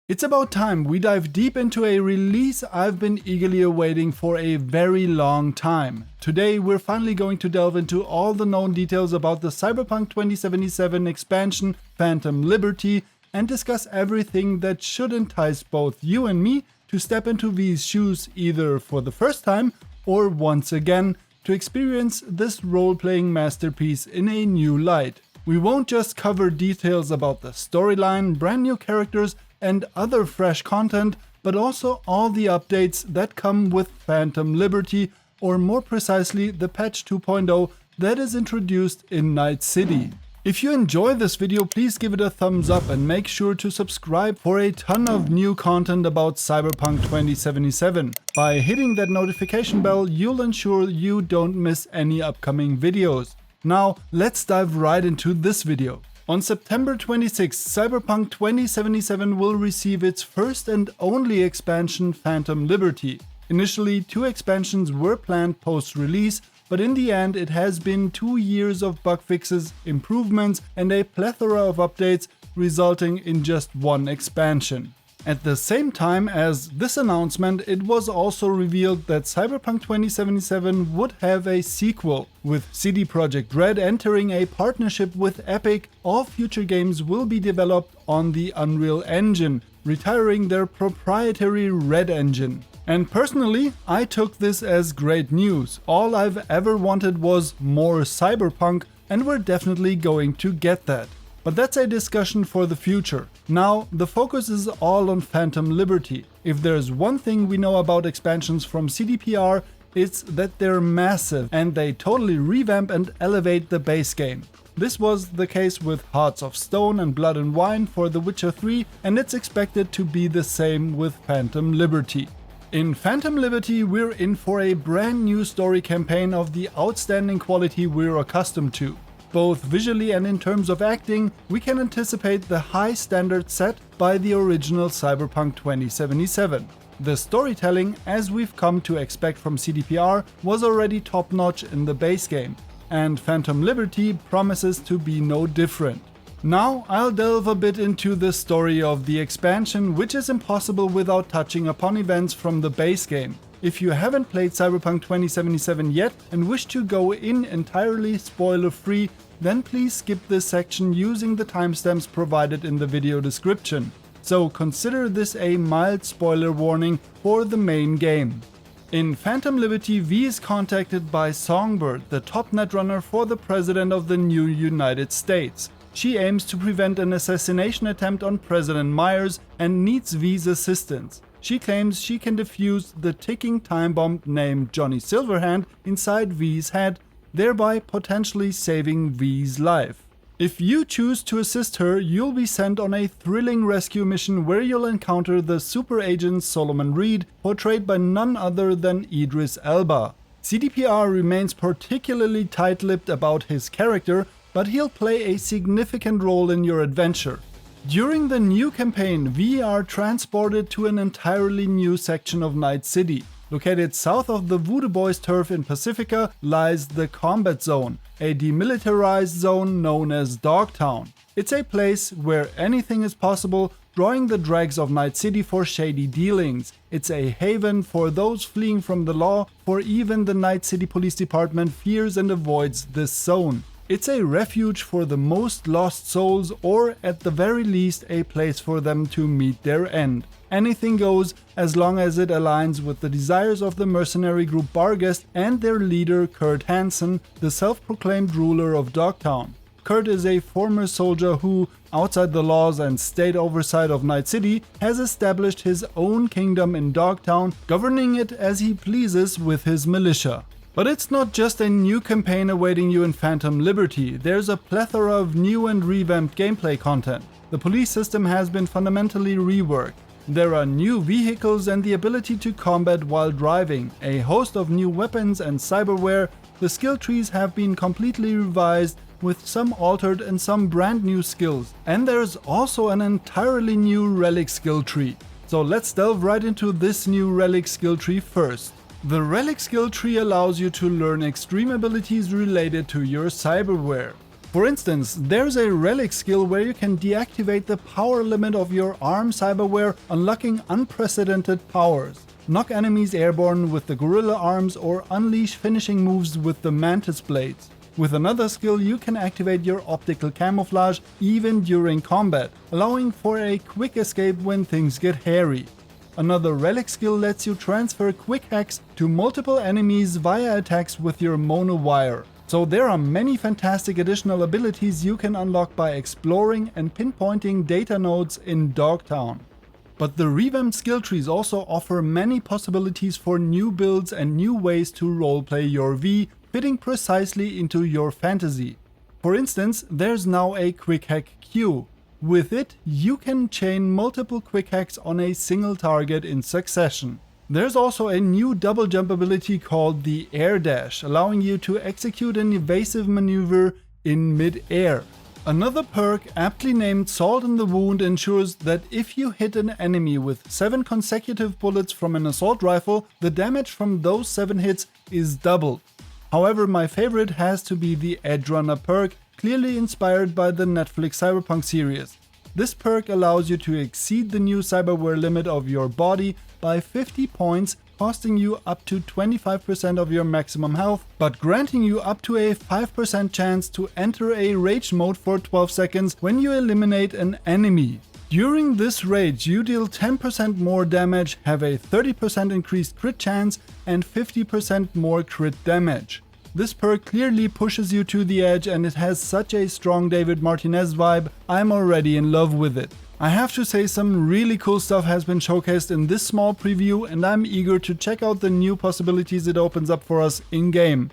It's about time we dive deep into a release I've been eagerly awaiting for a very long time. Today we're finally going to delve into all the known details about the Cyberpunk 2077 expansion Phantom Liberty and discuss everything that should entice both you and me to step into V's shoes either for the first time or once again to experience this role-playing masterpiece in a new light. We won't just cover details about the storyline, brand new characters, and other fresh content, but also all the updates that come with Phantom Liberty, or more precisely the patch 2.0 that is introduced in Night City. If you enjoy this video, please give it a thumbs up and make sure to subscribe for a ton of new content about Cyberpunk 2077. By hitting that notification bell, you'll ensure you don't miss any upcoming videos. Now, let's dive right into this video. On September 26, Cyberpunk 2077 will receive its first and only expansion, Phantom Liberty. Initially, 2 expansions were planned post-release, but in the end it has been 2 years of bug fixes, improvements, and a plethora of updates, resulting in just 1 expansion. At the same time as this announcement, it was also revealed that Cyberpunk 2077 would have a sequel. With CD Projekt Red entering a partnership with Epic, all future games will be developed on the Unreal Engine, retiring their proprietary Red Engine. And personally, I took this as great news. All I've ever wanted was more Cyberpunk, and we're definitely going to get that. But that's a discussion for the future. Now, the focus is all on Phantom Liberty. If there's one thing we know about expansions from CDPR, it's that they're massive and they totally revamp and elevate the base game. This was the case with Hearts of Stone and Blood and Wine for The Witcher 3, and it's expected to be the same with Phantom Liberty. In Phantom Liberty, we're in for a brand new story campaign of the outstanding quality we're accustomed to. Both visually and in terms of acting, we can anticipate the high standard set by the original Cyberpunk 2077. The storytelling, as we've come to expect from CDPR, was already top-notch in the base game, and Phantom Liberty promises to be no different. Now I'll delve a bit into the story of the expansion, which is impossible without touching upon events from the base game. If you haven't played Cyberpunk 2077 yet and wish to go in entirely spoiler-free, then please skip this section using the timestamps provided in the video description. So consider this a mild spoiler warning for the main game. In Phantom Liberty, V is contacted by Songbird, the top netrunner for the president of the new United States. She aims to prevent an assassination attempt on President Myers and needs V's assistance. She claims she can defuse the ticking time bomb named Johnny Silverhand inside V's head, thereby potentially saving V's life. If you choose to assist her, you'll be sent on a thrilling rescue mission where you'll encounter the super agent Solomon Reed, portrayed by none other than Idris Elba. CDPR remains particularly tight-lipped about his character, but he'll play a significant role in your adventure. During the new campaign, we are transported to an entirely new section of Night City. Located south of the Voodoo Boys turf in Pacifica lies the Combat Zone, a demilitarized zone known as Dogtown. It's a place where anything is possible, drawing the dregs of Night City for shady dealings. It's a haven for those fleeing from the law, for even the Night City Police Department fears and avoids this zone. It's a refuge for the most lost souls, or at the very least a place for them to meet their end. Anything goes as long as it aligns with the desires of the mercenary group Barghest and their leader Kurt Hansen, the self-proclaimed ruler of Dogtown. Kurt is a former soldier who, outside the laws and state oversight of Night City, has established his own kingdom in Dogtown, governing it as he pleases with his militia. But it's not just a new campaign awaiting you in Phantom Liberty, there's a plethora of new and revamped gameplay content. The police system has been fundamentally reworked. There are new vehicles and the ability to combat while driving, a host of new weapons and cyberware. The skill trees have been completely revised, with some altered and some brand new skills. And there's also an entirely new Relic Skilltree. So let's delve right into this new Relic Skilltree first. The Relic Skilltree allows you to learn extreme abilities related to your cyberware. For instance, there's a Relic skill where you can deactivate the power limit of your arm cyberware, unlocking unprecedented powers. Knock enemies airborne with the gorilla arms or unleash finishing moves with the mantis blades. With another skill you can activate your optical camouflage even during combat, allowing for a quick escape when things get hairy. Another Relic skill lets you transfer quick hacks to multiple enemies via attacks with your monowire. So there are many fantastic additional abilities you can unlock by exploring and pinpointing data nodes in Dogtown. But the revamped skill trees also offer many possibilities for new builds and new ways to roleplay your V, fitting precisely into your fantasy. For instance, there's now a quick hack queue. With it, you can chain multiple quick hacks on a single target in succession. There's also a new double jump ability called the Air Dash, allowing you to execute an evasive maneuver in mid-air. Another perk, aptly named Salt in the Wound, ensures that if you hit an enemy with 7 consecutive bullets from an assault rifle, the damage from those 7 hits is doubled. However, my favorite has to be the Edge Runner perk, clearly inspired by the Netflix Cyberpunk series. This perk allows you to exceed the new cyberware limit of your body by 50 points, costing you up to 25% of your maximum health, but granting you up to a 5% chance to enter a rage mode for 12 seconds when you eliminate an enemy. During this rage, you deal 10% more damage, have a 30% increased crit chance, and 50% more crit damage. This perk clearly pushes you to the edge and it has such a strong David Martinez vibe, I'm already in love with it. I have to say some really cool stuff has been showcased in this small preview and I'm eager to check out the new possibilities it opens up for us in-game.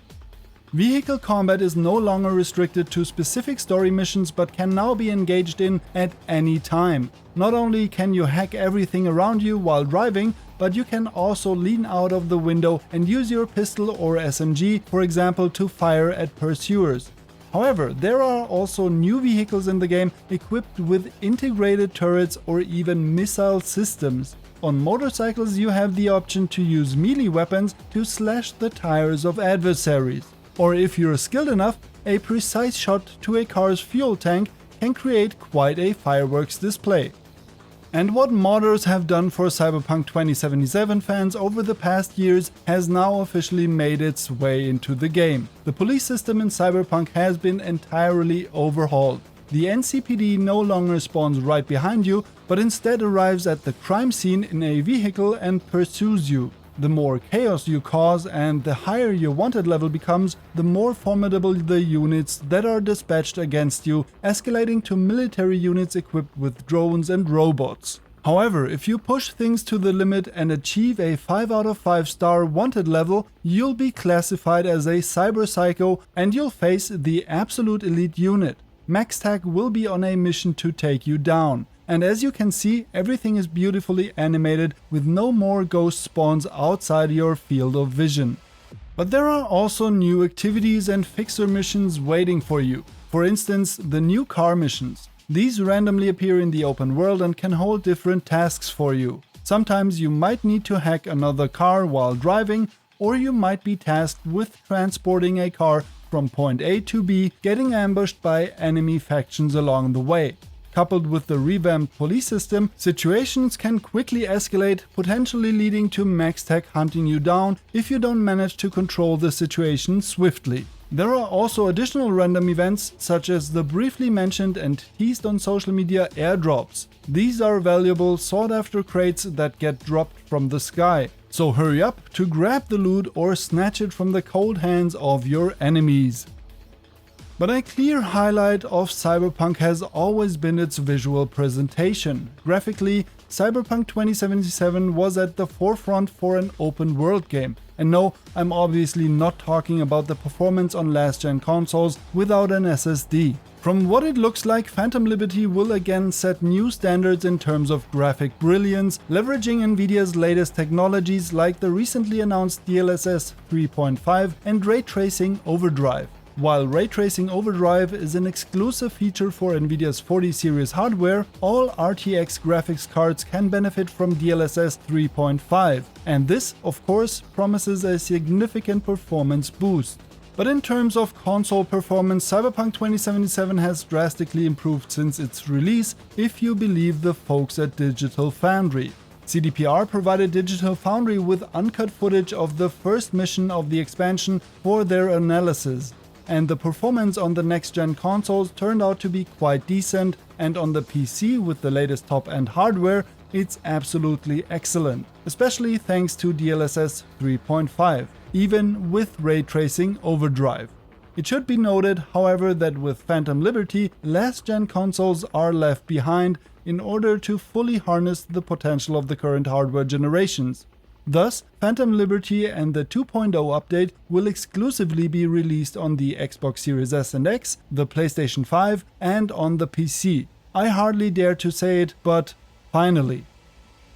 Vehicle combat is no longer restricted to specific story missions but can now be engaged in at any time. Not only can you hack everything around you while driving, but you can also lean out of the window and use your pistol or SMG, for example, to fire at pursuers. However, there are also new vehicles in the game equipped with integrated turrets or even missile systems. On motorcycles you have the option to use melee weapons to slash the tires of adversaries. Or if you're skilled enough, a precise shot to a car's fuel tank can create quite a fireworks display. And what modders have done for Cyberpunk 2077 fans over the past years has now officially made its way into the game. The police system in Cyberpunk has been entirely overhauled. The NCPD no longer spawns right behind you, but instead arrives at the crime scene in a vehicle and pursues you. The more chaos you cause and the higher your wanted level becomes, the more formidable the units that are dispatched against you, escalating to military units equipped with drones and robots. However, if you push things to the limit and achieve a 5 out of 5 star wanted level, you'll be classified as a cyber psycho and you'll face the absolute elite unit. MaxTac will be on a mission to take you down. And as you can see, everything is beautifully animated with no more ghost spawns outside your field of vision. But there are also new activities and fixer missions waiting for you. For instance, the new car missions. These randomly appear in the open world and can hold different tasks for you. Sometimes you might need to hack another car while driving, or you might be tasked with transporting a car from point A to B, getting ambushed by enemy factions along the way. Coupled with the revamped police system, situations can quickly escalate, potentially leading to MaxTac hunting you down if you don't manage to control the situation swiftly. There are also additional random events, such as the briefly mentioned and teased on social media airdrops. These are valuable, sought-after crates that get dropped from the sky. So hurry up to grab the loot or snatch it from the cold hands of your enemies. But a clear highlight of Cyberpunk has always been its visual presentation. Graphically, Cyberpunk 2077 was at the forefront for an open world game. And no, I'm obviously not talking about the performance on last-gen consoles without an SSD. From what it looks like, Phantom Liberty will again set new standards in terms of graphic brilliance, leveraging Nvidia's latest technologies like the recently announced DLSS 3.5 and Ray Tracing Overdrive. While Ray Tracing Overdrive is an exclusive feature for Nvidia's 40 series hardware, all RTX graphics cards can benefit from DLSS 3.5, and this, of course, promises a significant performance boost. But in terms of console performance, Cyberpunk 2077 has drastically improved since its release, if you believe the folks at Digital Foundry. CDPR provided Digital Foundry with uncut footage of the first mission of the expansion for their analysis, and the performance on the next-gen consoles turned out to be quite decent, and on the PC with the latest top-end hardware, it's absolutely excellent, especially thanks to DLSS 3.5, even with ray tracing overdrive. It should be noted, however, that with Phantom Liberty, last-gen consoles are left behind in order to fully harness the potential of the current hardware generations. Thus, Phantom Liberty and the 2.0 update will exclusively be released on the Xbox Series S and X, the PlayStation 5, and on the PC. I hardly dare to say it, but finally.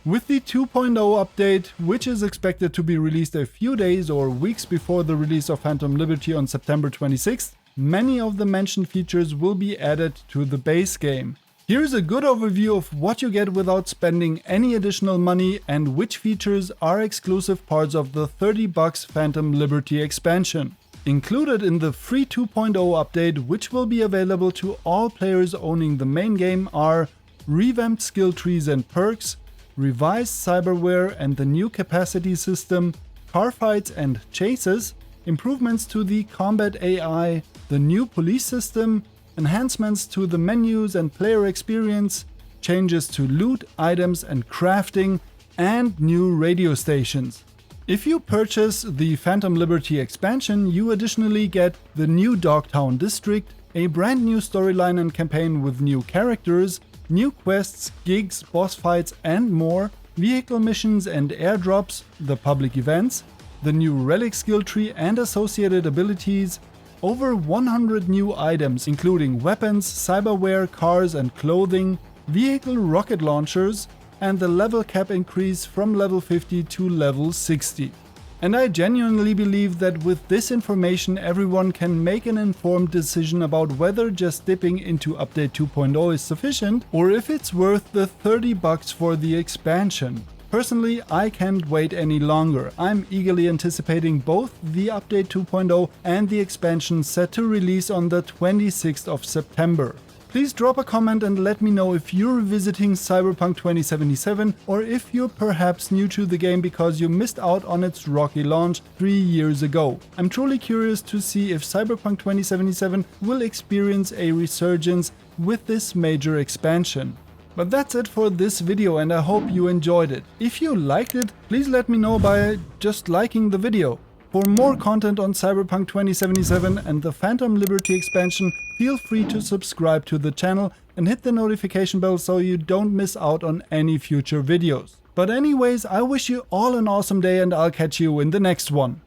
With the 2.0 update, which is expected to be released a few days or weeks before the release of Phantom Liberty on September 26th, many of the mentioned features will be added to the base game. Here's a good overview of what you get without spending any additional money and which features are exclusive parts of the $30 Phantom Liberty expansion. Included in the free 2.0 update, which will be available to all players owning the main game, are revamped skill trees and perks, revised cyberware and the new capacity system, car fights and chases, improvements to the combat AI, the new police system, enhancements to the menus and player experience, changes to loot, items and crafting, and new radio stations. If you purchase the Phantom Liberty expansion, you additionally get the new Dogtown district, a brand new storyline and campaign with new characters, new quests, gigs, boss fights and more, vehicle missions and airdrops, the public events, the new Relic Skilltree and associated abilities, over 100 new items including weapons, cyberware, cars and clothing, vehicle rocket launchers, and the level cap increase from level 50 to level 60. And I genuinely believe that with this information everyone can make an informed decision about whether just dipping into update 2.0 is sufficient or if it's worth the $30 for the expansion. Personally, I can't wait any longer. I'm eagerly anticipating both the update 2.0 and the expansion set to release on the 26th of September. Please drop a comment and let me know if you're visiting Cyberpunk 2077 or if you're perhaps new to the game because you missed out on its rocky launch 3 years ago. I'm truly curious to see if Cyberpunk 2077 will experience a resurgence with this major expansion. But that's it for this video and I hope you enjoyed it. If you liked it, please let me know by just liking the video. For more content on Cyberpunk 2077 and the Phantom Liberty expansion, feel free to subscribe to the channel and hit the notification bell so you don't miss out on any future videos. But anyways, I wish you all an awesome day and I'll catch you in the next one.